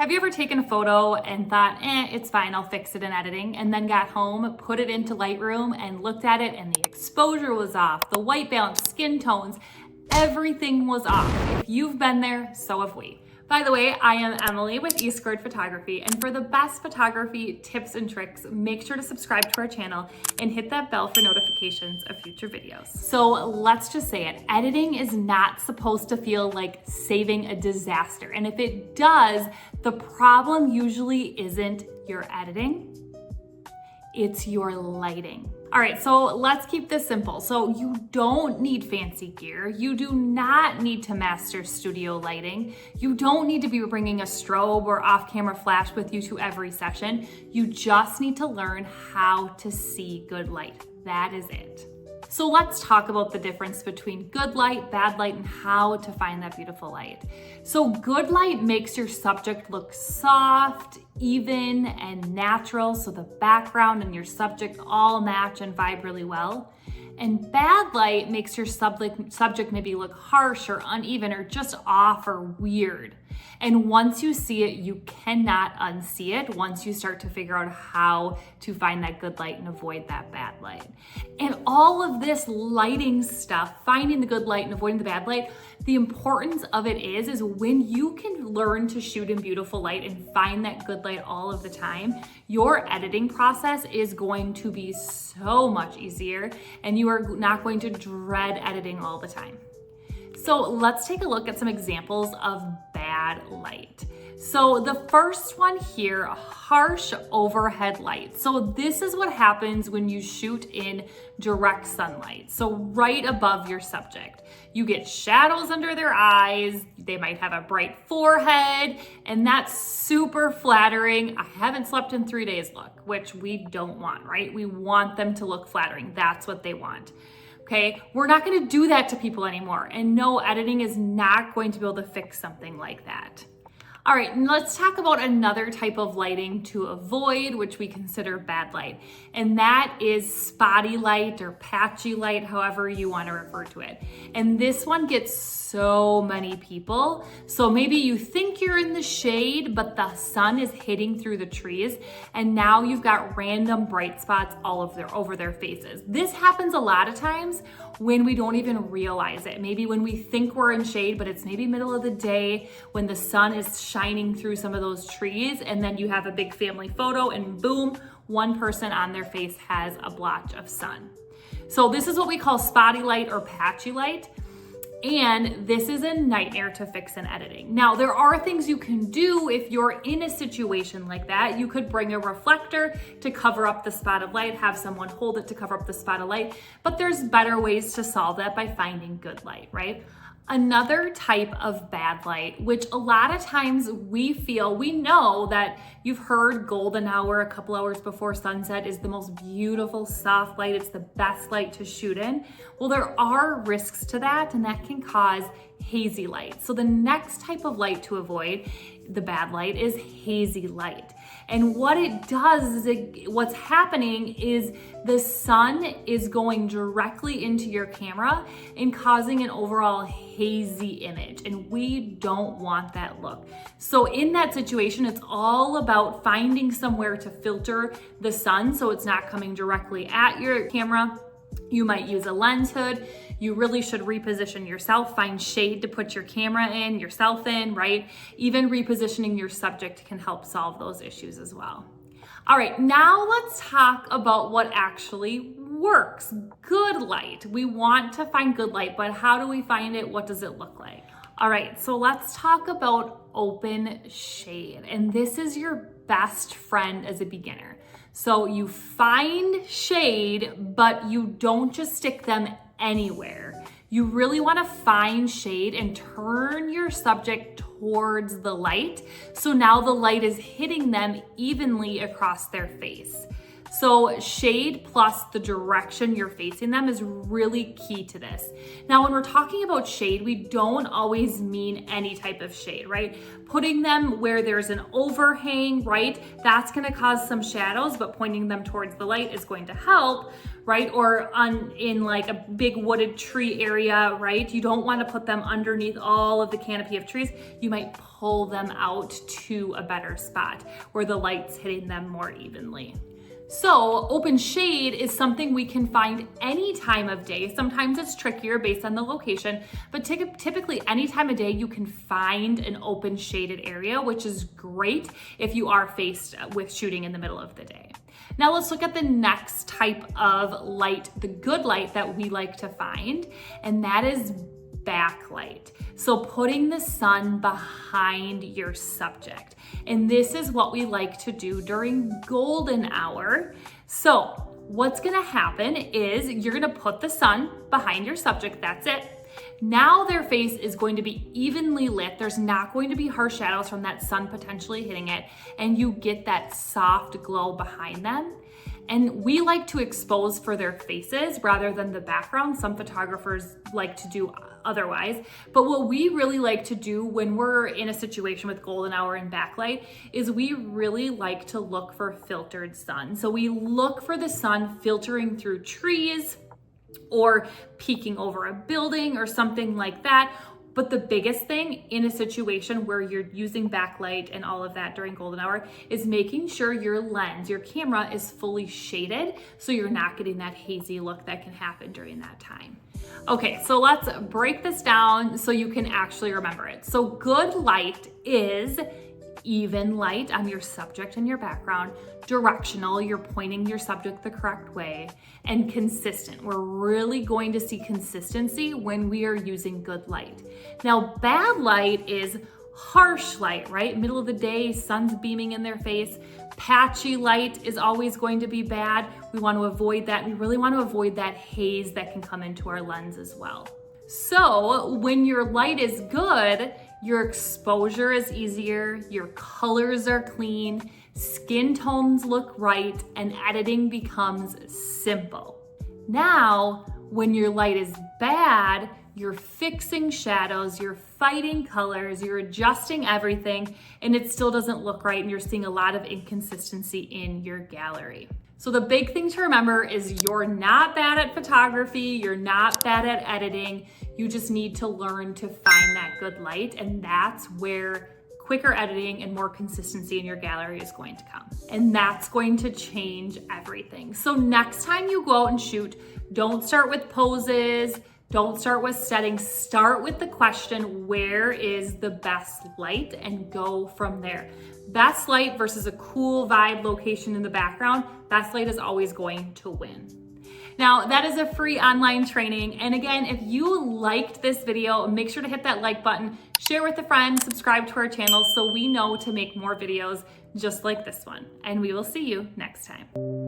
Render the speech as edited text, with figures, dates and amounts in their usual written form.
Have you ever taken a photo and thought, it's fine, I'll fix it in editing, and then got home, put it into Lightroom and looked at it and the exposure was off, the white balance, skin tones, everything was off. If you've been there, so have we. By the way, I am Emily with E Squared Photography, and for the best photography tips and tricks, make sure to subscribe to our channel and hit that bell for notifications of future videos. So let's just say it, editing is not supposed to feel like saving a disaster. And if it does, the problem usually isn't your editing, it's your lighting. All right, so let's keep this simple. So you don't need fancy gear. You do not need to master studio lighting. You don't need to be bringing a strobe or off-camera flash with you to every session. You just need to learn how to see good light. That is it. So let's talk about the difference between good light, bad light, and how to find that beautiful light. So good light makes your subject look soft, even, and natural, so the background and your subject all match and vibe really well. And bad light makes your subject maybe look harsh or uneven or just off or weird. And once you see it, you cannot unsee it once you start to figure out how to find that good light and avoid that bad light. And all of this lighting stuff, finding the good light and avoiding the bad light, the importance of it is when you can learn to shoot in beautiful light and find that good light all of the time, your editing process is going to be so much easier and you are not going to dread editing all the time. So let's take a look at some examples of bad light. So the first one here, harsh overhead light. So this is what happens when you shoot in direct sunlight. So right above your subject, you get shadows under their eyes. They might have a bright forehead, and that's super flattering. I haven't slept in 3 days look, which we don't want, right? We want them to look flattering. That's what they want. Okay, we're not gonna do that to people anymore. And no, editing is not going to be able to fix something like that. All right, and let's talk about another type of lighting to avoid, which we consider bad light. And that is spotty light or patchy light, however you want to refer to it. And this one gets so many people. So maybe you think you're in the shade, but the sun is hitting through the trees, and now you've got random bright spots all over their faces. This happens a lot of times when we don't even realize it. Maybe when we think we're in shade, but it's maybe middle of the day when the sun is shining through some of those trees, and then you have a big family photo and boom, one person on their face has a blotch of sun. So this is what we call spotty light or patchy light. And this is a nightmare to fix in editing. Now, there are things you can do if you're in a situation like that. You could bring a reflector to cover up the spot of light, have someone hold it to cover up the spot of light, but there's better ways to solve that by finding good light, right? Another type of bad light, which a lot of times we know that you've heard golden hour, a couple hours before sunset, is the most beautiful soft light. It's the best light to shoot in. Well, there are risks to that, and that can cause hazy light. So the next type of light to avoid, the bad light, is hazy light. And what it does is what's happening is the sun is going directly into your camera and causing an overall hazy image. And we don't want that look. So in that situation, it's all about finding somewhere to filter the sun so it's not coming directly at your camera. You might use a lens hood. You really should reposition yourself, find shade to put your camera in, yourself in, right? Even repositioning your subject can help solve those issues as well. All right, now let's talk about what actually works. Good light. We want to find good light, but how do we find it? What does it look like? All right, so let's talk about open shade. And this is your best friend as a beginner. So you find shade, but you don't just stick them anywhere. You really want to find shade and turn your subject towards the light. So now the light is hitting them evenly across their face. So shade plus the direction you're facing them is really key to this. Now, when we're talking about shade, we don't always mean any type of shade, right? Putting them where there's an overhang, right? That's gonna cause some shadows, but pointing them towards the light is going to help, right? Or in like a big wooded tree area, right? You don't wanna put them underneath all of the canopy of trees. You might pull them out to a better spot where the light's hitting them more evenly. So open shade is something we can find any time of day. Sometimes it's trickier based on the location, but typically any time of day you can find an open shaded area, which is great if you are faced with shooting in the middle of the day. Now let's look at the next type of light, the good light that we like to find, and that is backlight. So putting the sun behind your subject. And this is what we like to do during golden hour. So what's gonna happen is you're gonna put the sun behind your subject, that's it. Now their face is going to be evenly lit. There's not going to be harsh shadows from that sun potentially hitting it, and you get that soft glow behind them. And we like to expose for their faces rather than the background. Some photographers like to do otherwise. But what we really like to do when we're in a situation with golden hour and backlight is we really like to look for filtered sun. So we look for the sun filtering through trees or peeking over a building or something like that. But the biggest thing in a situation where you're using backlight and all of that during golden hour is making sure your lens, your camera is fully shaded so you're not getting that hazy look that can happen during that time. Okay, so let's break this down so you can actually remember it. So good light is even light on your subject and your background, directional, you're pointing your subject the correct way, and consistent. We're really going to see consistency when we are using good light. Now, bad light is harsh light, right? Middle of the day, sun's beaming in their face. Patchy light is always going to be bad. We want to avoid that. We really want to avoid that haze that can come into our lens as well. So when your light is good, your exposure is easier, your colors are clean, skin tones look right, and editing becomes simple. Now, when your light is bad, you're fixing shadows, you're fighting colors, you're adjusting everything, and it still doesn't look right, and you're seeing a lot of inconsistency in your gallery. So the big thing to remember is you're not bad at photography, you're not bad at editing, you just need to learn to find that good light, and that's where quicker editing and more consistency in your gallery is going to come. And that's going to change everything. So next time you go out and shoot, don't start with poses, don't start with settings, start with the question, where is the best light, and go from there. Best light versus a cool vibe location in the background, best light is always going to win. Now, that is a free online training. And again, if you liked this video, make sure to hit that like button, share with a friend, subscribe to our channel so we know to make more videos just like this one. And we will see you next time.